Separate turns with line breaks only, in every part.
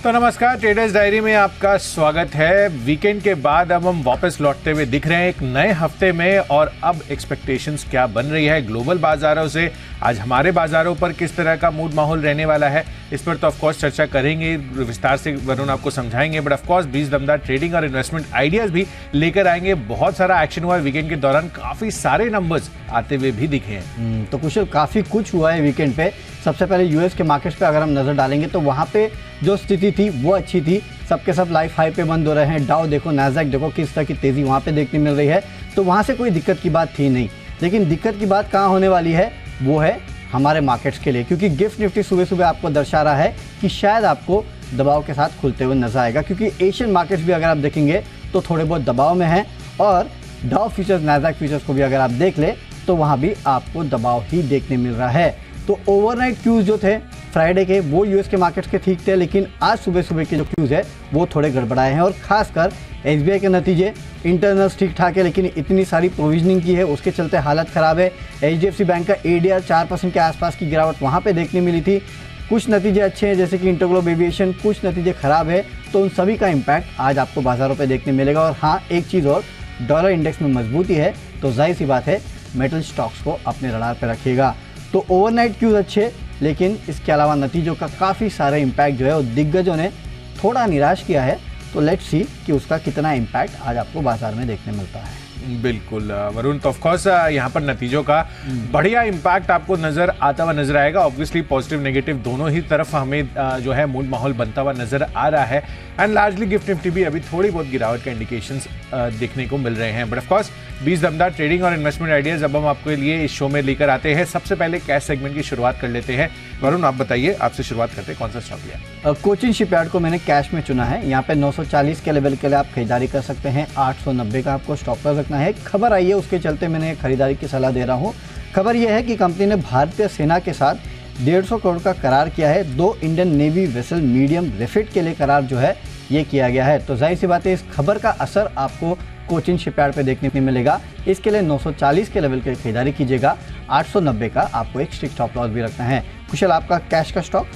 तो नमस्कार, traders diary में आपका स्वागत है। वीकेंड के बाद अब हम वापस लौटते हुए दिख रहे हैं एक नए हफ्ते में, और अब एक्सपेक्टेशंस क्या बन रही है ग्लोबल बाजारों से, आज हमारे बाजारों पर किस तरह का मूड माहौल रहने वाला है, इस पर तो ऑफकोर्स चर्चा करेंगे, विस्तार से वरुण आपको समझाएंगे, बट ऑफकोर्स 20 दमदार ट्रेडिंग और इन्वेस्टमेंट आइडियाज भी लेकर आएंगे। बहुत सारा एक्शन हुआ है वीकेंड के दौरान, काफी सारे नंबर्स आते हुए भी दिखे हैं।
तो कुशल, काफी कुछ हुआ है वीकेंड पे। सबसे पहले यूएस के मार्केट्स पे अगर हम नजर डालेंगे तो वहाँ पे जो स्थिति थी वो अच्छी थी, सबके सब लाइफ हाई पे बंद हो रहे हैं। डाउ देखो, नैसडैक देखो, किस तरह की तेजी वहाँ पे देखने मिल रही है, तो वहाँ से कोई दिक्कत की बात थी नहीं। लेकिन दिक्कत की बात कहाँ होने वाली है, वो है हमारे मार्केट्स के लिए, क्योंकि गिफ्ट निफ्टी सुबह सुबह आपको दर्शा रहा है कि शायद आपको दबाव के साथ खुलते हुए नजर आएगा, क्योंकि एशियन मार्केट्स भी अगर आप देखेंगे तो थोड़े बहुत दबाव में हैं, और डाउ फ्यूचर्स, नैसडैक फ्यूचर्स को भी अगर आप देख ले तो वहाँ भी आपको दबाव ही देखने मिल रहा है। तो ओवरनाइट क्यूज जो थे फ्राइडे के, वो यूएस के मार्केट्स के ठीक थे, लेकिन आज सुबह सुबह के जो क्यूज है वो थोड़े गड़बड़ाए हैं, और खासकर एसबीआई के नतीजे इंटरनल्स ठीक ठाक है, लेकिन इतनी सारी प्रोविजनिंग की है उसके चलते हालत ख़राब है। एचडीएफसी बैंक का एडीआर 4% के आसपास की गिरावट वहाँ पे देखने मिली थी। कुछ नतीजे अच्छे हैं जैसे कि इंटरग्लोब एविएशन, कुछ नतीजे खराब है, तो उन सभी का इम्पैक्ट आज आपको बाजारों पर देखने मिलेगा। और हाँ, एक चीज़ और, डॉलर इंडेक्स में मजबूती है, तो जाहिर सी बात है मेटल स्टॉक्स को अपने रडार पर रखिएगा। तो ओवरनाइट क्यूज अच्छे, लेकिन इसके अलावा नतीजों का काफ़ी सारा इम्पैक्ट जो है वो दिग्गजों ने थोड़ा निराश किया है। तो लेट्स सी कि उसका कितना इम्पैक्ट आज आपको बाजार में देखने मिलता है।
बिल्कुल वरुण, तो ऑफकोर्स यहाँ पर नतीजों का बढ़िया इम्पैक्ट आपको नजर आता हुआ नजर आएगा। ऑब्वियसली पॉजिटिव नेगेटिव दोनों ही तरफ हमें जो है मूड माहौल बनता हुआ नजर आ रहा है, एंड लार्जली गिफ्ट निफ्टी भी अभी थोड़ी बहुत गिरावट के इंडिकेशंस देखने को मिल रहे हैं। बट ऑफकोर्स 20 दमदार ट्रेडिंग और इन्वेस्टमेंट आइडियाज अब हम आपके लिए इस शो में लेकर आते हैं। सबसे पहले कैश सेगमेंट की शुरुआत कर लेते हैं। वरुण, आप बताइए, आपसे शुरुआत करते हैं, कौन सा स्टॉक लिया?
कोचिन शिपयार्ड को मैंने कैश में चुना है। यहाँ पे 940 के लेवल के लिए आप खरीदारी कर सकते हैं, 890 का आपको स्टॉप लॉस रखना है। खबर आई है उसके चलते मैंने खरीदारी की सलाह दे रहा हूँ। खबर यह है कि कंपनी ने भारतीय सेना के साथ 150 करोड़ का करार किया है। 2 इंडियन नेवी वेसल मीडियम रेफिट के लिए करार जो है ये किया गया है। तो जाहिर सी बात है इस खबर का असर आपको कोचिन शिपयार्ड पे देखने को मिलेगा। इसके लिए 940 के लेवल की खरीदारी कीजिएगा, 890 का आपको एक स्ट्रिक्ट स्टॉप लॉस भी रखना है। कुशल, आपका कैश का स्टॉक?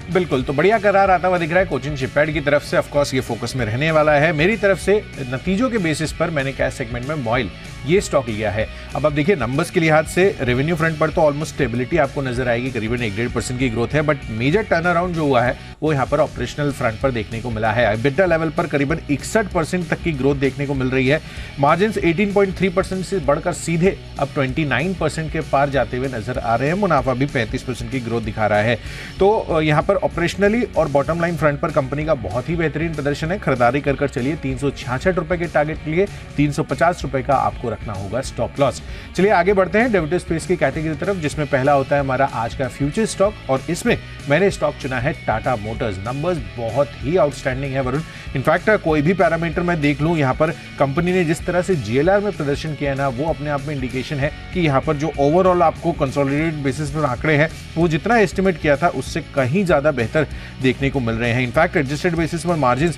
बिल्कुल, तो बढ़िया करार आता हुआ दिख रहा है कोचिन शिपयार्ड की तरफ से। ऑफकोर्स ये फोकस में रहने वाला है। मेरी तरफ से नतीजों के बेसिस पर मैंने कैश सेगमेंट में मॉइल ये स्टॉक लिया है। अब आप देखिए, नंबर्स के लिहाज से रेवेन्यू फ्रंट पर तो ऑलमोस्ट स्टेबिलिटी आपको नजर आएगी, करीबन 1-1.5% की ग्रोथ है, बट मेजर टर्न अराउंड जो हुआ है वो यहाँ पर ऑपरेशनल फ्रंट पर देखने को मिला है। EBITDA लेवल पर करीबन 61% तक की ग्रोथ देखने को मिल रही है। मार्जिन 18.3% से बढ़कर सीधे अब 29% के पार जाते हुए नजर आ रहे हैं। मुनाफा भी 35% की ग्रोथ दिखा रहा है। तो यहाँ पर ऑपरेशनली और बॉटम लाइन फ्रंट पर कंपनी का बहुत ही बेहतरीन प्रदर्शन है। खरीदारी कर चलिए 366 रुपए के टारगेट के लिए 350 रुपए का आपको रखना होगा स्टॉप लॉस। चलिए आगे बढ़ते हैं डेरिवेटिव स्पेस की कैटेगरी तरफ, जिसमें पहला होता है हमारा आज का फ्यूचर स्टॉक, और इसमें मैंने स्टॉक चुना है टाटा मोटर्स। नंबर्स बहुत ही आउटस्टैंडिंग है वरुण। इनफैक्ट कोई भी पैरामीटर मैं देख लूं, यहाँ पर कंपनी ने जिस तरह से जीएलआर में प्रदर्शन किया ना, वो अपने आप में इंडिकेशन है कि यहाँ पर जो ओवरऑल आपको कंसोलिडेटेड बेसिस पर आंकड़े हैं वो जितना एस्टिमेट किया था उससे कहीं ज्यादा बेहतर देखने को मिल रहे हैं। इनफैक्ट एडजस्टेड बेसिस पर मार्जिन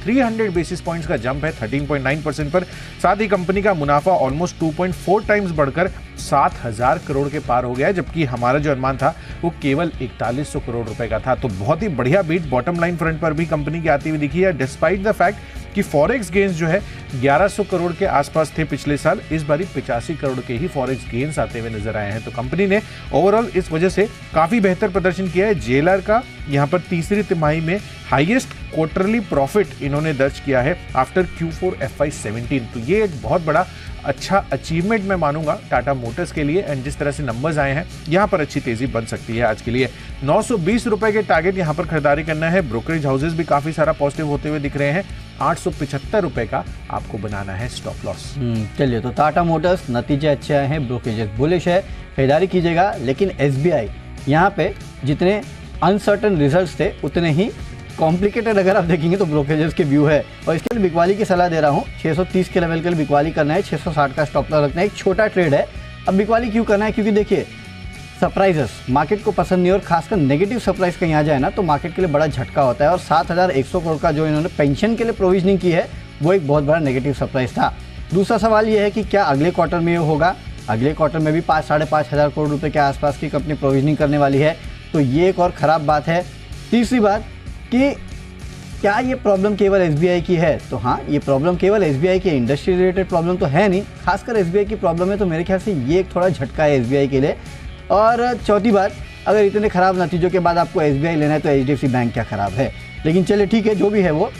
300 बेसिस पॉइंट्स का जंप है 13.9% पर। साथ ही कंपनी का मुनाफा ऑलमोस्ट 2.4 टाइम्स बढ़कर 7,000 करोड़ के पार हो गया है, जबकि हमारा जो अनुमान था वो केवल 4100 करोड़ रुपए का था। तो बहुत ही बढ़िया बीट बॉटम लाइन फ्रंट पर भी कंपनी की आती हुई दिखी है, डिस्पाइट द फैक्ट कि फॉरेक्स गेन्स जो है 1100 करोड़ के आसपास थे पिछले साल, इस बारी 85 करोड़ के ही फॉरेक्स गेन्स आते हुए नजर आए हैं। तो कंपनी ने ओवरऑल इस वजह से काफी बेहतर प्रदर्शन किया है। जेएलआर का यहाँ पर तीसरी तिमाही में हाईएस्ट क्वार्टरली प्रॉफिट इन्होंने दर्ज किया है आफ्टर Q4 FY17। तो ये एक बहुत बड़ा अच्छा अचीवमेंट मैं मानूंगा टाटा मोटर्स के लिए, एंड जिस तरह से नंबर्स आए हैं यहाँ पर अच्छी तेजी बन सकती है आज के लिए। 920 रुपए के टारगेट यहाँ पर खरीदारी करना है। ब्रोकरेज हाउसेस भी काफी सारा पॉजिटिव होते हुए दिख रहे हैं। 875 रुपए का आपको बनाना है स्टॉप लॉस।
चलिए, तो टाटा मोटर्स नतीजे अच्छे आए हैं, ब्रोकरेजेस बुलिश है, खरीदारी कीजिएगा। लेकिन एसबीआई यहाँ पे जितने अनसर्टन रिजल्ट्स थे उतने ही कॉम्प्लिकेटेड अगर आप देखेंगे तो ब्रोकरेजेस के व्यू है, और इसके लिए बिकवाली की सलाह दे रहा हूँ। 630 के लेवल के लिए बिकवाली करना है, 660 का स्टॉप लॉस रखना है। एक छोटा ट्रेड है। अब बिकवाली क्यों करना है, क्योंकि देखिए सरप्राइजेस मार्केट को पसंद नहीं, और खासकर नेगेटिव सरप्राइज कहीं आ जाए ना तो मार्केट के लिए बड़ा झटका होता है। और 7100 करोड़ का जो इन्होंने पेंशन के लिए प्रोविजनिंग की है वो एक बहुत बड़ा नेगेटिव सरप्राइज था। दूसरा सवाल ये है कि क्या अगले क्वार्टर में ये होगा। अगले क्वार्टर में भी 5-5.5 हज़ार करोड़ रुपए के आसपास की कंपनी प्रोविजनिंग करने वाली है, तो ये एक और ख़राब बात है। तीसरी बात कि क्या ये प्रॉब्लम केवल एसबीआई की है, तो हाँ, ये प्रॉब्लम केवल एसबीआई की इंडस्ट्री रिलेटेड प्रॉब्लम तो है नहीं, खासकर एसबीआई की प्रॉब्लम है, तो मेरे ख्याल से ये एक थोड़ा झटका है एसबीआई के लिए। और चौथी बात, अगर इतने खराब नतीजों के बाद आपको एसबीआई लेना है तो एचडीएफसी बैंक क्या खराब है। लेकिन चलिए ठीक है, जो भी है वो,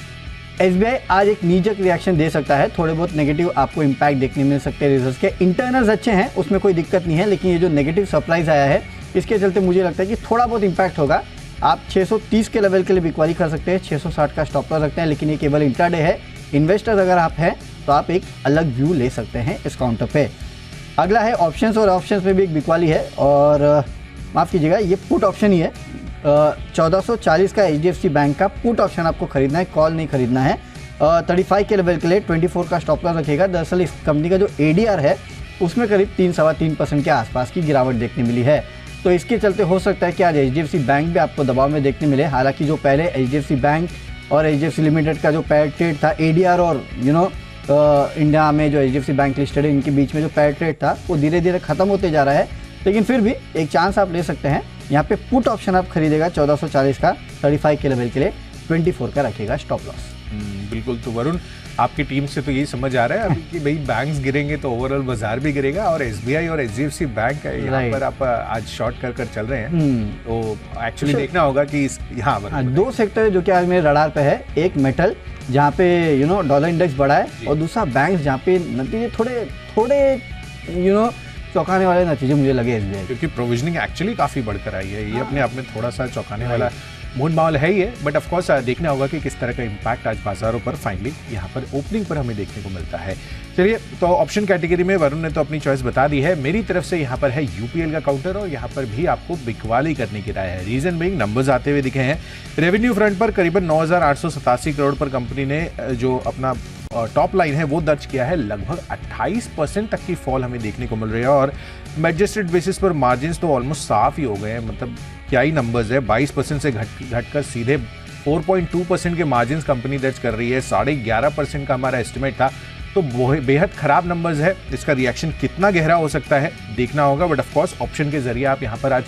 एसबीआई आज एक नीजक रिएक्शन दे सकता है, थोड़े बहुत नेगेटिव आपको इंपैक्ट देखने मिल सकते हैं रिजल्ट्स के। इंटरनल्स अच्छे हैं, उसमें कोई दिक्कत नहीं है, लेकिन ये जो नेगेटिव सरप्राइज आया है इसके चलते मुझे लगता है कि थोड़ा बहुत इंपैक्ट होगा। आप 630 के लेवल के लिए बिक्वाली कर सकते हैं, 660 का स्टॉप लॉस रखते हैं, लेकिन ये केवल इंट्राडे है। इन्वेस्टर्स अगर आप हैं तो आप एक अलग व्यू ले सकते हैं इस काउंटर पे। अगला है ऑप्शंस, और ऑप्शंस में भी एक बिक्वाली है, और माफ़ कीजिएगा, ये पुट ऑप्शन ही है। 1440 का एचडीएफसी बैंक का पुट ऑप्शन आपको खरीदना है, कॉल नहीं खरीदना है। 35 के लेवल के लिए 24 का स्टॉप लॉस रखिएगा। दरअसल इस कंपनी का जो एडीआर है उसमें करीब 3-3.25% के आसपास की गिरावट देखने मिली है, तो इसके चलते हो सकता है कि आज एचडीएफसी बैंक भी आपको दबाव में देखने मिले। हालांकि जो पहले एचडीएफसी बैंक और एचडीएफसी लिमिटेड का जो पेयर ट्रेड था एडीआर और इंडिया में जो एचडीएफसी बैंक लिस्टेड है इनके बीच में जो पेयर ट्रेड था वो धीरे धीरे खत्म होते जा रहा है, लेकिन फिर भी एक चांस आप ले सकते हैं। यहाँ पे पुट ऑप्शन आप खरीदेगा 1440 का, 35 के लेवल के लिए 24 का रखेगा स्टॉप लॉस।
बिल्कुल। तो वरुण, आपकी टीम से तो यही समझ आ रहा है अभी कि भाई बैंक्स गिरेंगे तो ओवरऑल बाजार भी गिरेगा, और एसबीआई और एचडीएफसी बैंक है यहाँ पर आप आज शॉर्ट कर चल रहे हैं। तो एक्चुअली देखना होगा कि यहाँ
दो सेक्टर है जो कि आज मेरे रडार पे है। एक मेटल जहाँ पे डॉलर इंडेक्स बढ़ा है, और दूसरा बैंक जहाँ पे नतीजे थोड़े चौंकाने वाले नतीजे मुझे लगे एसबीआई,
क्योंकि प्रोविजनिंग एक्चुअली काफी बढ़कर आई है। ये अपने आप में थोड़ा सा चौंकाने वाला मूड माहौल है ही है, बट ऑफ कोर्स देखना होगा कि किस तरह का इम्पैक्ट आज बाजारों पर फाइनली यहाँ पर ओपनिंग पर हमें देखने को मिलता है। चलिए, तो ऑप्शन कैटेगरी में वरुण ने तो अपनी चॉइस बता दी है। मेरी तरफ से यहाँ पर है यूपीएल का काउंटर, और यहाँ पर भी आपको बिकवाली करने की राय है। रीजन बीइंग नंबर्स आते हुए दिखे हैं। रेवेन्यू फ्रंट पर करीबन 9,887 करोड़ पर कंपनी ने जो अपना टॉप लाइन है वो दर्ज किया है। लगभग 28% तक की फॉल हमें देखने को मिल रही है, और एडजस्टेड बेसिस पर मार्जिन तो ऑलमोस्ट साफ ही हो गए हैं। मतलब क्या ही नंबर्स है, 22% से घटकर सीधे 4.2% के मार्जिन कंपनी दर्ज कर रही है। 11.5% का हमारा एस्टिमेट था, तो बेहद खराब नंबर्स है। इसका रिएक्शन कितना गहरा हो सकता है देखना होगा, बट ऑफ कोर्स ऑप्शन के जरिए आप यहाँ पर आज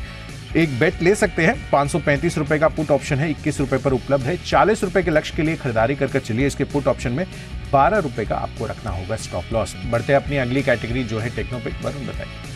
एक बेट ले सकते हैं। 535 रुपए का पुट ऑप्शन है, 21 रुपए पर उपलब्ध है। 40 रुपए के लक्ष्य के लिए खरीदारी कर चलिए। इसके पुट ऑप्शन में 12 रुपए का आपको रखना होगा स्टॉप लॉस। बढ़ते हैं अपनी अगली कैटेगरी जो है टेक्नोपिक। वरुण बताइए।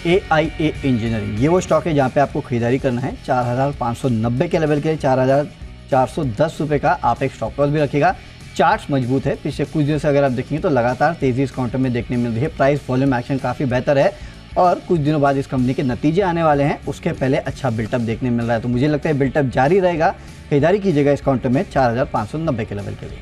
AIA इंजीनियरिंग, ये वो स्टॉक है जहाँ पे आपको खरीदारी करना है। 4,590 के लेवल के लिए 4,410 रुपए का आप एक स्टॉप लॉस भी रखिएगा। चार्ट्स मजबूत है, पिछले कुछ दिनों से अगर आप देखेंगे तो लगातार तेजी इस काउंटर में देखने मिल रही है। प्राइस वॉल्यूम एक्शन काफ़ी बेहतर है, और कुछ दिनों बाद इस कंपनी के नतीजे आने वाले हैं, उसके पहले अच्छा बिल्टअप देखने मिल रहा है। तो मुझे लगता है बिल्टअप जारी रहेगा। खरीदारी कीजिएगा इस काउंटर में 4,590 के लेवल के लिए।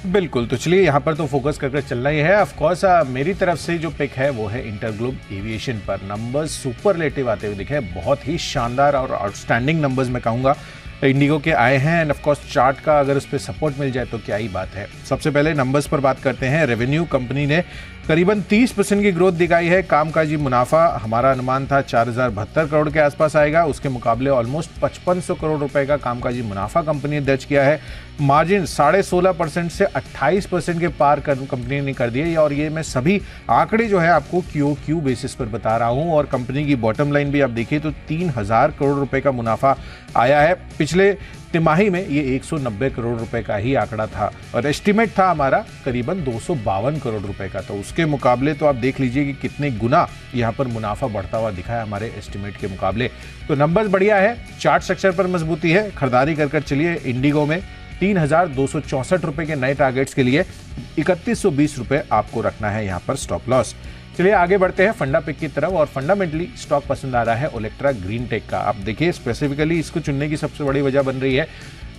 बिल्कुल। तो चलिए, यहाँ पर तो फोकस करके चलना ही है। ऑफ कोर्स मेरी तरफ से जो पिक है वो है इंटरग्लोब एविएशन पर। नंबर्स सुपरलेटिव आते हुए दिखे, बहुत ही शानदार और आउटस्टैंडिंग नंबर्स मैं कहूँगा इंडिगो के आए हैं। एंड ऑफ कोर्स चार्ट का अगर उस पर सपोर्ट मिल जाए तो क्या ही बात है। सबसे पहले नंबर्स पर बात करते हैं। रेवेन्यू कंपनी ने करीबन 30% की ग्रोथ दिखाई है। कामकाजी मुनाफा हमारा अनुमान था 4,072 करोड़ के आसपास आएगा, उसके मुकाबले ऑलमोस्ट 5,500 करोड़ रुपए का कामकाजी मुनाफा कंपनी ने दर्ज किया है। मार्जिन 16.5% से 28% के पार कंपनी ने कर दिए, और ये मैं सभी आंकड़े जो है आपको QOQ बेसिस पर बता रहा हूं। और कंपनी की बॉटम लाइन भी आप देखिए तो 3,000 करोड़ रुपए का मुनाफा आया है। पिछले तिमाही में ये 190 करोड़ रुपए का ही आंकड़ा था, और एस्टिमेट था हमारा करीबन 252 करोड़ रुपए का। तो उसके मुकाबले तो आप देख लीजिए कि कितने गुना यहाँ पर मुनाफा बढ़ता हुआ दिखा है हमारे एस्टिमेट के मुकाबले। तो नंबर्स बढ़िया है, चार्ट स्ट्रक्चर पर मजबूती है। खरीदारी कर चलिए। इंडिगो में 3,264 रुपए के नए टारगेट्स के लिए 3,120 रुपए आपको रखना है यहाँ पर स्टॉप लॉस। चलिए आगे बढ़ते हैं फंडा पिक की तरफ, और फंडामेंटली स्टॉक पसंद आ रहा है ओलेक्ट्रा ग्रीन टेक का। आप देखिए, स्पेसिफिकली इसको चुनने की सबसे बड़ी वजह बन रही है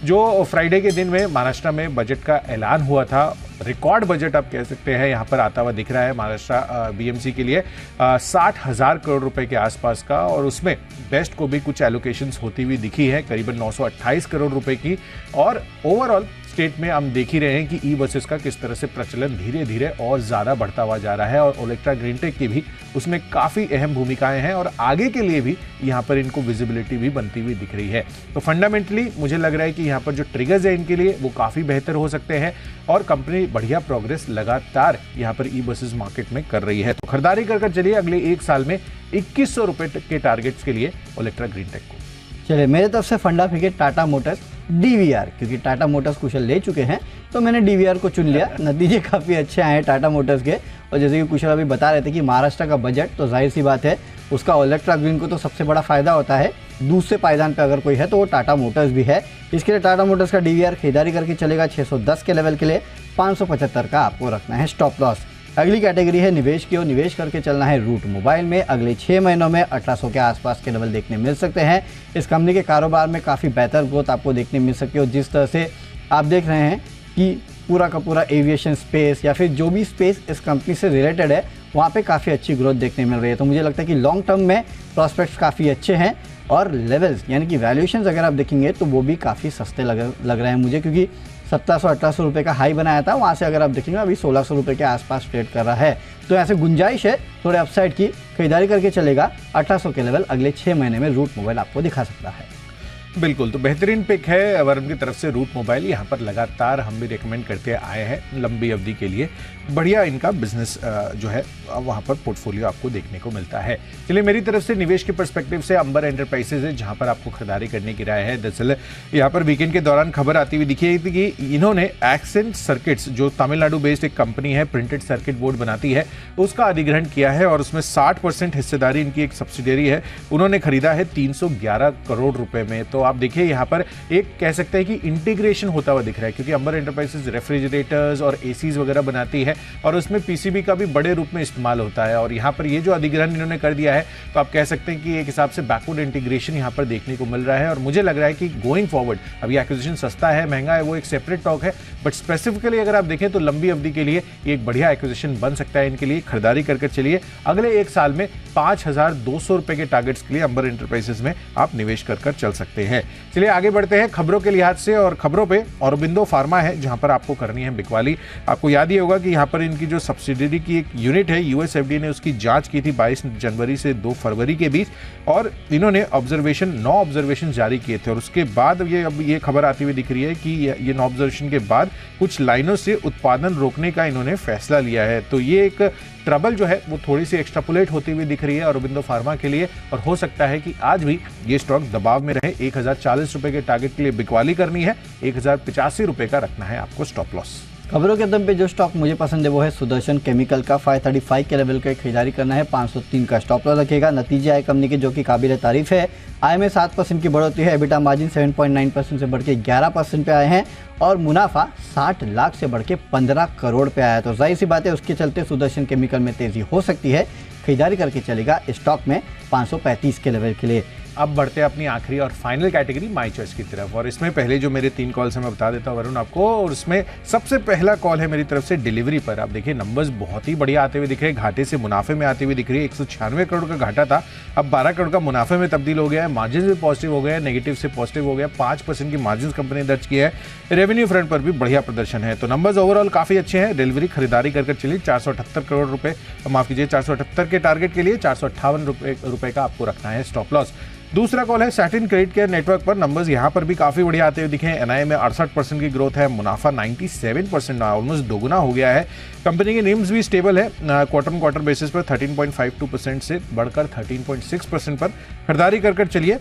जो फ्राइडे के दिन में महाराष्ट्र में बजट का ऐलान हुआ था। रिकॉर्ड बजट आप कह सकते हैं यहाँ पर आता हुआ दिख रहा है महाराष्ट्र BMC के लिए 60,000 करोड़ रुपए के आसपास का, और उसमें बेस्ट को भी कुछ एलोकेशंस होती हुई दिखी है करीबन 928 करोड़ रुपए की। और ओवरऑल स्टेट में हम देख ही रहे हैं कि ई बसेस का किस तरह से प्रचलन धीरे धीरे और ज़्यादा बढ़ता हुआ जा रहा है, और ओलेक्ट्रा ग्रीन टेक की भी उसमें काफ़ी अहम भूमिकाएं हैं, और आगे के लिए भी यहाँ पर इनको विजिबिलिटी भी बनती हुई दिख रही है। तो फंडामेंटली मुझे लग रहा है कि यहाँ पर जो ट्रिगर्स है इनके लिए वो काफ़ी बेहतर हो सकते हैं, और कंपनी बढ़िया प्रोग्रेस लगातार यहाँ पर ई बसेस मार्केट में कर रही है। तो खरीदारी कर चलिए अगले एक साल में 2,100 रुपए के टारगेट्स के लिए ओलेक्ट्रा ग्रीन टेक को।
चलिए मेरे तरफ से फंडा फेंके टाटा मोटर्स डीवीआर, क्योंकि टाटा मोटर्स कुशल ले चुके हैं तो मैंने डीवीआर को चुन लिया। नतीजे काफ़ी अच्छे आए हैं टाटा मोटर्स के, और जैसे कि कुशल अभी बता रहे थे कि महाराष्ट्र का बजट, तो जाहिर सी बात है उसका इलेक्ट्रा ग्रीन को तो सबसे बड़ा फायदा होता है। दूसरे पायदान पे अगर कोई है तो वो टाटा मोटर्स भी है। इसके लिए टाटा मोटर्स का डीवीआर खरीदारी करके चलेगा 610 के लेवल के लिए, 575 का आपको रखना है स्टॉप लॉस। अगली कैटेगरी है निवेश की, और निवेश करके चलना है रूट मोबाइल में। अगले 6 महीनों में 1800 के आसपास के लेवल देखने मिल सकते हैं। इस कंपनी के कारोबार में काफ़ी बेहतर ग्रोथ आपको देखने मिल सकती है, और जिस तरह से आप देख रहे हैं कि पूरा का पूरा एविएशन स्पेस या फिर जो भी स्पेस इस कंपनी से रिलेटेड है वहाँ पे काफ़ी अच्छी ग्रोथ देखने मिल रही है। तो मुझे लगता है कि लॉन्ग टर्म में प्रॉस्पेक्ट्स काफ़ी अच्छे हैं, और लेवल्स यानी कि वैल्यूएशंस अगर आप देखेंगे तो वो भी काफ़ी सस्ते लग रहे हैं मुझे, क्योंकि 1700-1800 रुपये का हाई बनाया था, वहाँ से अगर आप देखेंगे अभी 1600 रुपये के आसपास ट्रेड कर रहा है। तो ऐसे गुंजाइश है थोड़े अपसाइड की, खरीदारी करके चलेगा 1800 के लेवल अगले 6 महीने में रूट मोबाइल आपको दिखा सकता है।
बिल्कुल, तो बेहतरीन पिक है वरुण की तरफ से रूट मोबाइल। यहाँ पर लगातार हम भी रिकमेंड करते आए हैं लंबी अवधि के लिए, बढ़िया इनका बिजनेस जो है वहाँ पर पोर्टफोलियो आपको देखने को मिलता है। चलिए मेरी तरफ से निवेश के पर्सपेक्टिव से अंबर एंटरप्राइजेज है जहाँ पर आपको खरीदारी करने की राय है। दरअसल यहाँ पर वीकेंड के दौरान खबर आती हुई दिखी थी कि इन्होंने एक्सेंट सर्किट्स, जो तमिलनाडु बेस्ड एक कंपनी है, प्रिंटेड सर्किट बोर्ड बनाती है, उसका अधिग्रहण किया है और उसमें 60% हिस्सेदारी इनकी एक सब्सिडियरी है, उन्होंने खरीदा है 311 करोड़ रुपए में। तो आप देखिए यहाँ पर एक कह सकते हैं कि इंटीग्रेशन होता हुआ दिख रहा है, क्योंकि अंबर एंटरप्राइजेज रेफ्रिजरेटर्स और एसीज वगैरह बनाती है और उसमें पीसीबी का भी बड़े रूप में इस्तेमाल होता है। और यहाँ पर ये जो अधिग्रहण इन्होंने कर दिया है तो आप कह सकते हैं कि एक हिसाब से बैकवर्ड इंटीग्रेशन यहाँ पर देखने को मिल रहा है। और मुझे लग रहा है कि गोइंग फॉरवर्ड, अभी एक्विजिशन सस्ता है महंगा है वो एक सेपरेट टॉक है, बट स्पेसिफिकली अगर आप देखें तो लंबी अवधि के लिए एक बढ़िया एक्विजिशन बन सकता है इनके लिए। खरीदारी करके चलिए अगले एक साल में 5200 रुपए के टारगेट्स के लिए अंबर एंटरप्राइजेज में आप निवेश कर चल सकते हैं। चलिए आगे बढ़ते हैं खबरों के लिहाज से, और खबरों पे औरोबिंदो फार्मा है जहां पर आपको करनी है बिकवाली। आपको याद ही होगा कि यहां पर इनकी जो सब्सिडियरी की एक यूनिट है, यूएस एफडीए ने उसकी जांच की थी 22 जनवरी से 2 फरवरी के बीच, और इन्होंने 9 ऑब्जर्वेशन जारी किए थे। और उसके बाद अब ये खबर आती हुई दिख रही है कि ये 9 ऑब्जर्वेशन के बाद कुछ लाइनों से उत्पादन रोकने का इन्होंने फैसला लिया है। तो ये एक ट्रबल जो है वो थोड़ी सी एक्सट्रापुलेट होती हुई दिख रही है औरोबिंदो फार्मा के लिए, और हो सकता है कि आज भी ये स्टॉक दबाव में रहे। 1040 रुपए के टारगेट के लिए बिकवाली करनी है, 1085 रुपए का रखना है आपको स्टॉप लॉस।
खबरों के दम पे जो स्टॉक मुझे पसंद है वो है सुदर्शन केमिकल का। 535 के लेवल का खरीदारी करना है, 503 का स्टॉप लॉस रखेगा। नतीजे आए कंपनी के जो कि काबिल तारीफ है। आय में 7% की बढ़ोतरी है, एबिटा मार्जिन 7.9% से बढ़ के 11% पे आए हैं, और मुनाफा 60 लाख से बढ़ के 15 करोड़ पे आया। तो जाहिर सी बात है उसके चलते सुदर्शन केमिकल में तेजी हो सकती है। खरीदारी करके चलेगा स्टॉक में 535 के लेवल के लिए।
अब बढ़ते हैं अपनी आखिरी और फाइनल कैटेगरी माई चॉइस की तरफ, और इसमें पहले जो मेरे 3 कॉल्स हैं मैं बता देता हूँ वरुण आपको। और उसमें सबसे पहला कॉल है मेरी तरफ से डिलीवरी पर। आप देखिए नंबर्स बहुत ही बढ़िया आते हुए दिख रहे हैं, घाटे से मुनाफे में आते हुए दिख रही है। 196 करोड़ का घाटा था, अब 12 करोड़ का मुनाफे में तब्दील हो गया है। मार्जिन भी पॉजिटिव हो गया है, नेगेटिव से पॉजिटिव हो गया। 5% की मार्जिन कंपनी दर्ज किया है। रेवेन्यू फ्रंट पर भी बढ़िया प्रदर्शन है, तो नंबर्स ओवरऑल काफी अच्छे हैं। डिलीवरी खरीदारी कर चलिए 478 करोड़ रुपए, माफ कीजिए 478 के टारगेट के लिए 458 रुपए का आपको रखना है स्टॉप लॉस। दूसरा कॉल है सैटिन क्रेडिट केयर नेटवर्क पर। नंबर्स यहां पर भी काफी बढ़िया आते हुए दिखे। एनआई में 68% की ग्रोथ है, मुनाफा 97%, ऑलमोस्ट दोगुना हो गया है। कंपनी की निम्स भी स्टेबल है, क्वार्टर बेसिस पर 13.52% से बढ़कर 13.6% पर। खरीदारी कर चलिए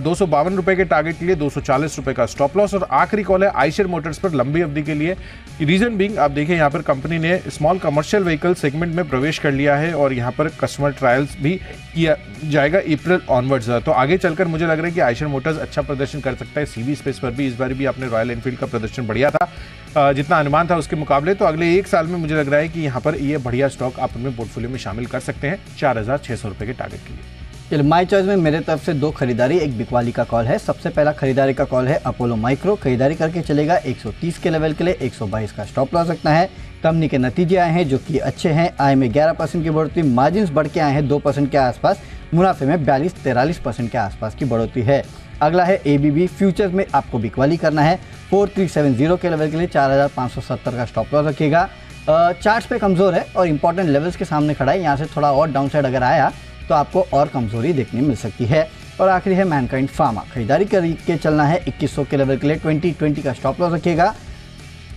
252 रुपए के टारगेट के लिए 240 रुपए का स्टॉप लॉस। और आखिरी कॉल है आइशर मोटर्स पर लंबी अवधि के लिए। रीजन बीइंग आप देखिए यहाँ पर कंपनी ने स्मॉल कमर्शियल व्हीकल सेगमेंट में प्रवेश कर लिया है, और यहाँ पर कस्टमर ट्रायल्स भी किया जाएगा अप्रैल ऑनवर्ड्स। तो आगे चलकर मुझे लग रहा है कि आइशर मोटर्स अच्छा प्रदर्शन कर सकता है सीवी स्पेस पर भी। इस बार भी आपने रॉयल एनफील्ड का प्रदर्शन बढ़िया था जितना अनुमान था उसके मुकाबले। तो अगले एक साल में मुझे लग रहा है कि यहाँ पर ये बढ़िया स्टॉक आप अपने पोर्टफोलियो में शामिल कर सकते हैं 4600 रुपए के टारगेट के लिए।
चलिए माई चॉइस में मेरे तरफ से 2 खरीदारी, एक बिकवाली का कॉल है। सबसे पहला खरीदारी का कॉल है अपोलो माइक्रो। खरीदारी करके चलेगा 130 के लेवल के लिए, 122 का स्टॉप लॉस रखना है। कंपनी के नतीजे आए हैं जो कि अच्छे हैं। आय में 11% की बढ़ोतरी, मार्जिन बढ़ के आए हैं 2% के आसपास, मुनाफे में 42-43% के आसपास की बढ़ोतरी है। अगला है एबीबी फ्यूचर्स में आपको बिकवाली करना है। 4370 के लेवल के लिए 4570 का स्टॉप लॉस रखिएगा। चार्ट्स पे कमज़ोर है और इंपॉर्टेंट लेवल्स के सामने खड़ा है, यहाँ से थोड़ा और डाउन साइड अगर आया तो आपको और कमजोरी देखने मिल सकती है। और आखिरी है मैनकाइंड फार्मा। खरीदारी करके चलना है 2100 के लेवल के लिए, 2020 का स्टॉप लॉस रखिएगा।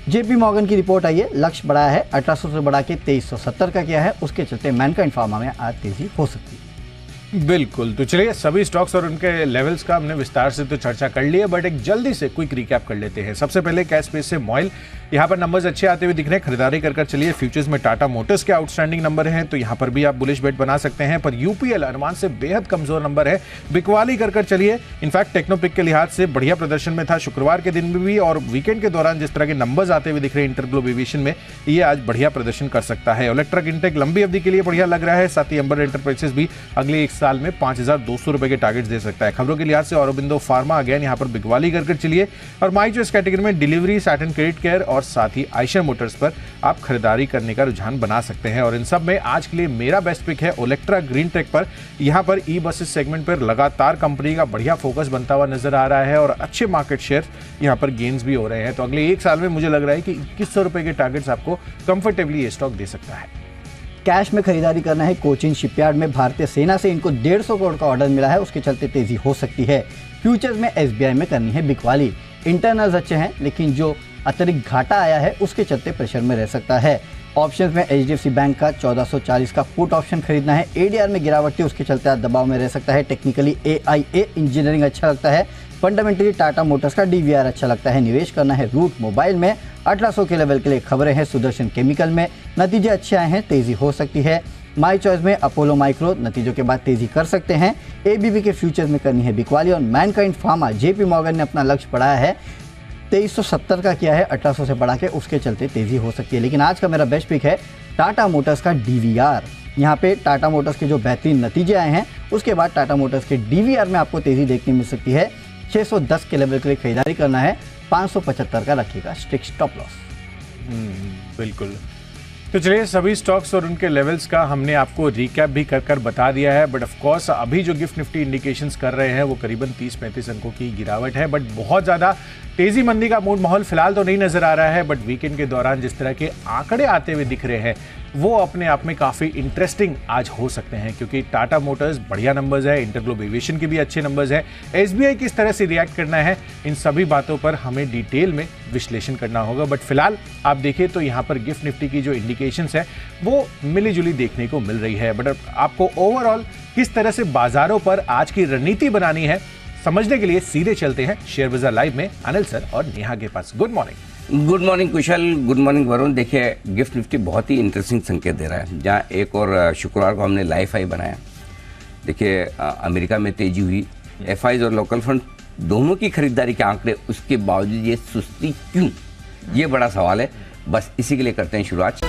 जेपी मॉर्गन की रिपोर्ट आई है, लक्ष्य बढ़ाया है 1800 से बढ़ा के 2370 का किया है, उसके चलते मैनकाइंड फार्मा में आज तेजी हो सकती है।
बिल्कुल, तो चलिए सभी स्टॉक्स और उनके लेवल्स का हमने विस्तार से तो चर्चा कर ली है, बट एक जल्दी से क्विक रिकैप कर लेते हैं। सबसे पहले कैश स्पेस से मॉइल, यहाँ पर नंबर्स अच्छे आते हुए दिख रहे हैं, खरीदारी कर चलिए। फ्यूचर्स में टाटा मोटर्स के आउटस्टैंडिंग नंबर हैं, तो यहाँ पर भी आप बुलिश बेट बना सकते हैं, पर यूपीएल अनुमान से बेहद कमजोर नंबर है, बिकवाली कर चलिए। इनफैक्ट टेक्नोपिक के लिहाज से बढ़िया प्रदर्शन में था शुक्रवार के दिन में भी, और वीकेंड के दौरान जिस तरह के नंबर्स आते हुए दिख रहे हैं इंटरग्लोब एविएशन में, ये आज बढ़िया प्रदर्शन कर सकता है। इलेक्ट्रिक इंटेक लंबी अवधि के लिए बढ़िया लग रहा है, साथ ही अंबर एंटरप्राइजेस भी अगले एक साल में 5,200 रुपए के टारगेट्स दे सकता है। खबरों के लिहाज से औरोबिंदो फार्मा अगेन यहाँ पर बिकवाली कर चलिए, और माई चॉइस कैटेगरी में डिलीवरी, सैटर्न क्रेडिट केयर और साथ ही आयशर मोटर्स पर आप खरीदारी करने का रुझान बना सकते हैं। और इन सब में आज के लिए मेरा बेस्ट पिक है ओलेक्ट्रा ग्रीन टेक पर। यहाँ पर ई बसेस सेगमेंट पर लगातार कंपनी का बढ़िया फोकस बनता हुआ नजर आ रहा है, और अच्छे मार्केट शेयर यहाँ पर गेन्स भी हो रहे हैं। तो अगले एक साल में मुझे लग रहा है कि 2100 रुपए के टारगेट्स आपको कंफर्टेबली ये स्टॉक दे सकता है।
कैश में खरीदारी करना है कोचिन शिपयार्ड में। भारतीय सेना से इनको 150 करोड़ का ऑर्डर मिला है, उसके चलते तेजी हो सकती है। फ्यूचर्स में एसबीआई में करनी है बिकवाली। इंटरनल्स अच्छे हैं, लेकिन जो अतिरिक्त घाटा आया है उसके चलते प्रेशर में रह सकता है। ऑप्शंस में एचडीएफसी बैंक का 1440 का पुट ऑप्शन खरीदना है। एडीआर में गिरावट थी, उसके चलते आज दबाव में रह सकता है। टेक्निकली एआईए इंजीनियरिंग अच्छा लगता है। फंडामेंटली टाटा मोटर्स का डीवीआर अच्छा लगता है। निवेश करना है रूट मोबाइल में। 1800 के लेवल के लिए खबरें हैं सुदर्शन केमिकल में, नतीजे अच्छे आए हैं, तेजी हो सकती है। माई चॉइस में अपोलो माइक्रो, नतीजों के बाद तेजी कर सकते हैं। एबीबी के फ्यूचर्स में करनी है बिकवाली, और मैनकाइंड फार्मा जेपी मॉर्गन ने अपना लक्ष्य बढ़ाया है, 2370 का किया है, 1800 से बढ़ा के, उसके चलते तेजी हो सकती है। लेकिन आज का मेरा बेस्ट पिक है टाटा मोटर्स का डीवीआर। यहाँ पे टाटा मोटर्स के जो बेहतरीन नतीजे आए हैं उसके बाद टाटा मोटर्स के डीवीआर में आपको तेजी देखने मिल सकती है। 610 के लेवल के लिए खरीदारी करना है, 575 का रखिएगा स्ट्रिक्ट स्टॉप लॉस।
बिल्कुल, तो चलिए सभी स्टॉक्स और उनके लेवल्स का हमने आपको रिकैप भी कर बता दिया है। बट ऑफ कोर्स अभी जो गिफ्ट निफ्टी इंडिकेशंस कर रहे हैं वो करीबन 30-35 अंकों की गिरावट है, बट बहुत ज़्यादा तेजी मंदी का मूड माहौल फिलहाल तो नहीं नजर आ रहा है। बट वीकेंड के दौरान जिस तरह के आंकड़े आते हुए दिख रहे हैं वो अपने आप में काफ़ी इंटरेस्टिंग आज हो सकते हैं, क्योंकि टाटा मोटर्स बढ़िया नंबर्स है, इंटरग्लोब एविएशन के भी अच्छे नंबर्स हैं, एसबीआई किस तरह से रिएक्ट करना है, इन सभी बातों पर हमें डिटेल में विश्लेषण करना होगा। बट फिलहाल आप देखिए तो यहाँ पर गिफ्ट निफ्टी की जो इंडिकेशंस है वो मिली जुली देखने को मिल रही है। बट आपको ओवरऑल किस तरह से बाजारों पर आज की रणनीति बनानी है समझने के लिए सीधे चलते हैं शेयर बाजार लाइव में अनिल सर और नेहा के पास। गुड मॉर्निंग
कुशल, गुड मॉर्निंग वरुण। देखिए गिफ्ट निफ्टी बहुत ही इंटरेस्टिंग संकेत दे रहा है, जहां एक और शुक्रवार को हमने लाइफ हाई बनाया। देखिए अमेरिका में तेजी हुई, एफआईज और लोकल फंड दोनों की खरीदारी के आंकड़े, उसके बावजूद ये सुस्ती क्यों, ये बड़ा सवाल है। बस इसी के लिए करते हैं शुरुआत।